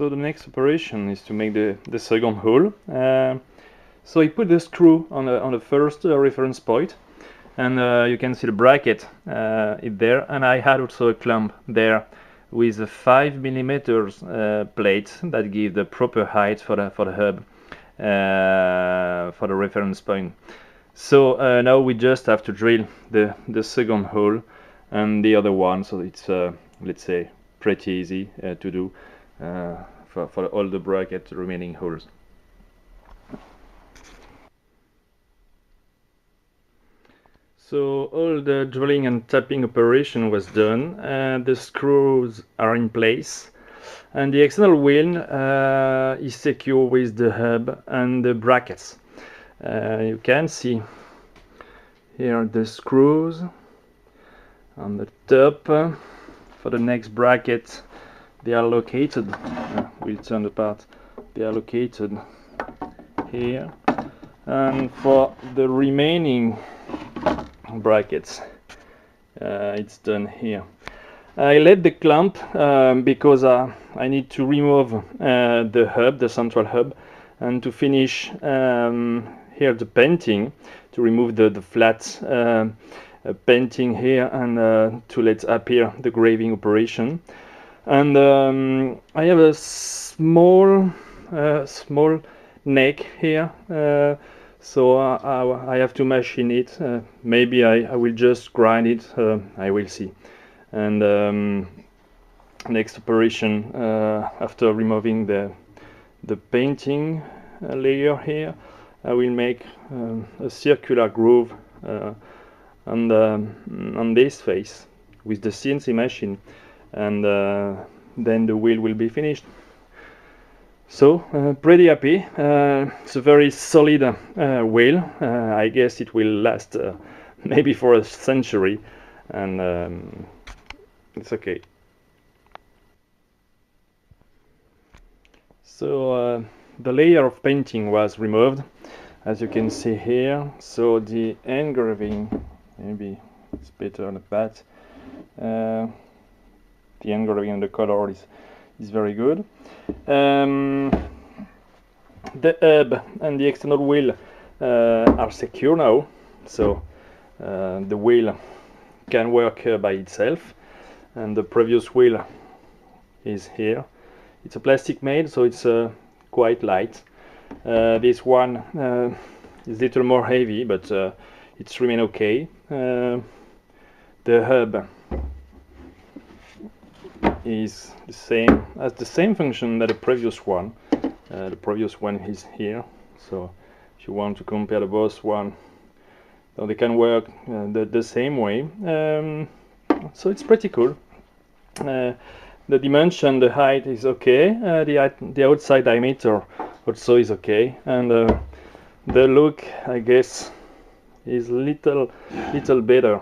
So the next operation is to make the second hole. So I put the screw on the first reference point, and you can see the bracket it there, and I had also a clamp there with a 5mm plate that give the proper height for the hub for the reference point. So now we just have to drill the second hole and the other one, so it's let's say pretty easy to do for all the bracket remaining holes. So all the drilling and tapping operation was done, the screws are in place, and the external wheel is secure with the hub and the brackets. You can see here the screws on the top. For the next bracket, they are located, we'll turn the part, they are located here, and for the remaining brackets it's done here. I let the clamp because I need to remove the hub, the central hub, and to finish here the painting, to remove the flat painting here, and to let appear the graving operation. And I have a small neck here, so I have to machine it. Maybe I will just grind it, I will see. And next operation, after removing the painting layer here, I will make a circular groove on this face with the CNC machine, and then the wheel will be finished. So pretty happy. It's a very solid wheel. I guess it will last maybe for a century, and it's okay. So the layer of painting was removed, as you can see here. So the engraving, maybe it's better like that. The engraving and the color is very good. The hub and the external wheel are secure now, so the wheel can work by itself, and the previous wheel is here. It's a plastic made, so it's quite light. This one is a little more heavy, but it's remain okay. The hub is the same function that the previous one. The previous one is here, so if you want to compare the both one, so they can work the same way. So it's pretty cool. The dimension, the height is okay. The outside diameter also is okay, and the look, I guess, is little better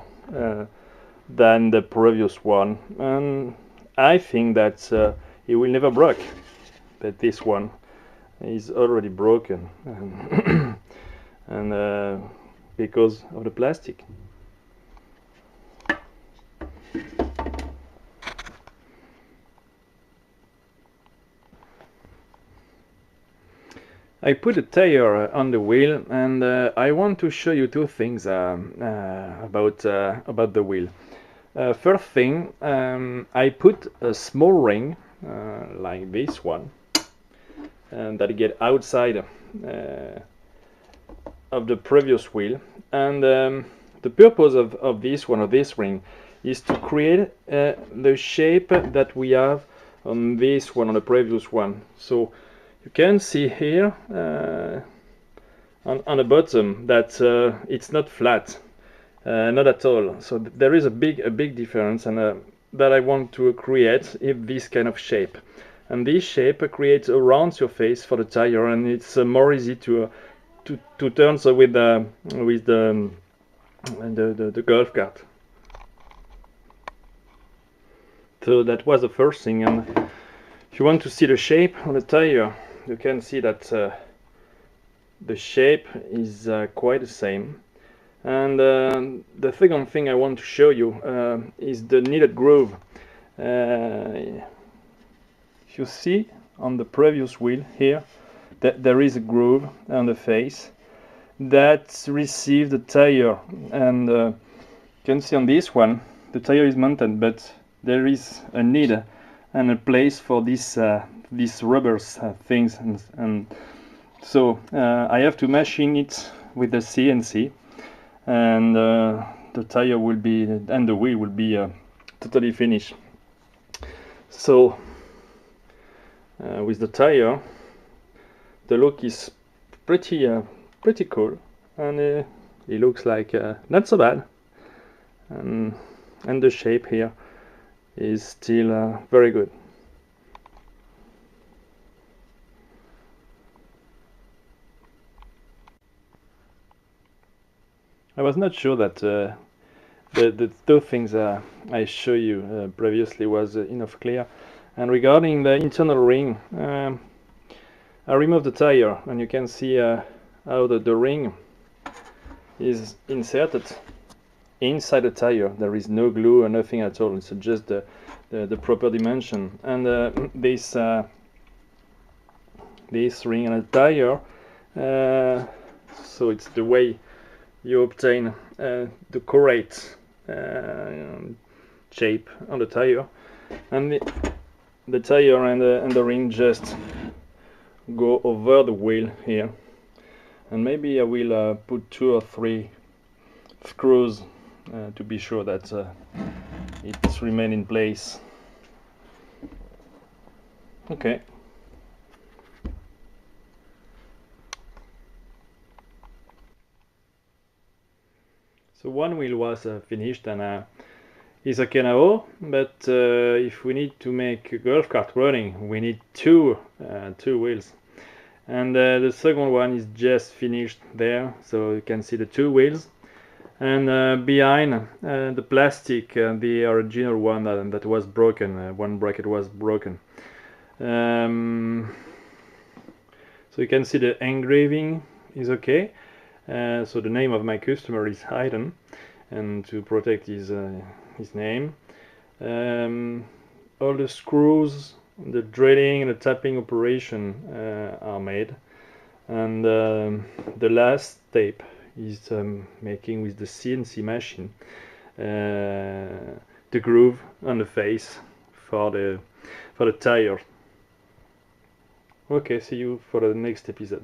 than the previous one, and I think that it will never break, but this one is already broken, and because of the plastic. I put a tire on the wheel, and I want to show you two things about the wheel. First thing, I put a small ring like this one, and that get outside of the previous wheel, and the purpose of this one, of this ring, is to create the shape that we have on this one, on the previous one. So you can see here on the bottom that it's not flat, not at all. So there is a big difference, and that I want to create this kind of shape. And this shape creates a round surface for the tire, and it's more easy to turn so with the golf cart. So that was the first thing. And if you want to see the shape on the tire, you can see that the shape is quite the same. And the second thing I want to show you is the needed groove. If you see on the previous wheel here, there is a groove on the face that receives the tire, and you can see on this one the tire is mounted, but there is a need and a place for these rubbers things, and so I have to machine it with the CNC, and the tire will be, and the wheel will be totally finished. So with the tire, the look is pretty cool, and it looks like not so bad, and the shape here is still very good. I was not sure that the two things I show you previously was enough clear. And regarding the internal ring, I removed the tire, and you can see how the ring is inserted inside the tire. There is no glue or nothing at all. It's just the proper dimension. And this ring and a tire, so it's the way you obtain the correct shape on the tire, and the tire and the ring just go over the wheel here, and maybe I will put 2 or 3 screws to be sure that it remains in place. Okay. So one wheel was finished, and is okay now, but if we need to make a golf cart running, we need two wheels, and the second one is just finished there, so you can see the 2 wheels, and behind the plastic, the original one that was broken, one bracket was broken. So you can see the engraving is okay. So the name of my customer is hidden, and to protect his name, all the screws, the drilling and the tapping operation are made, and the last tape is making with the CNC machine the groove on the face for the tire. Okay, see you for the next episode.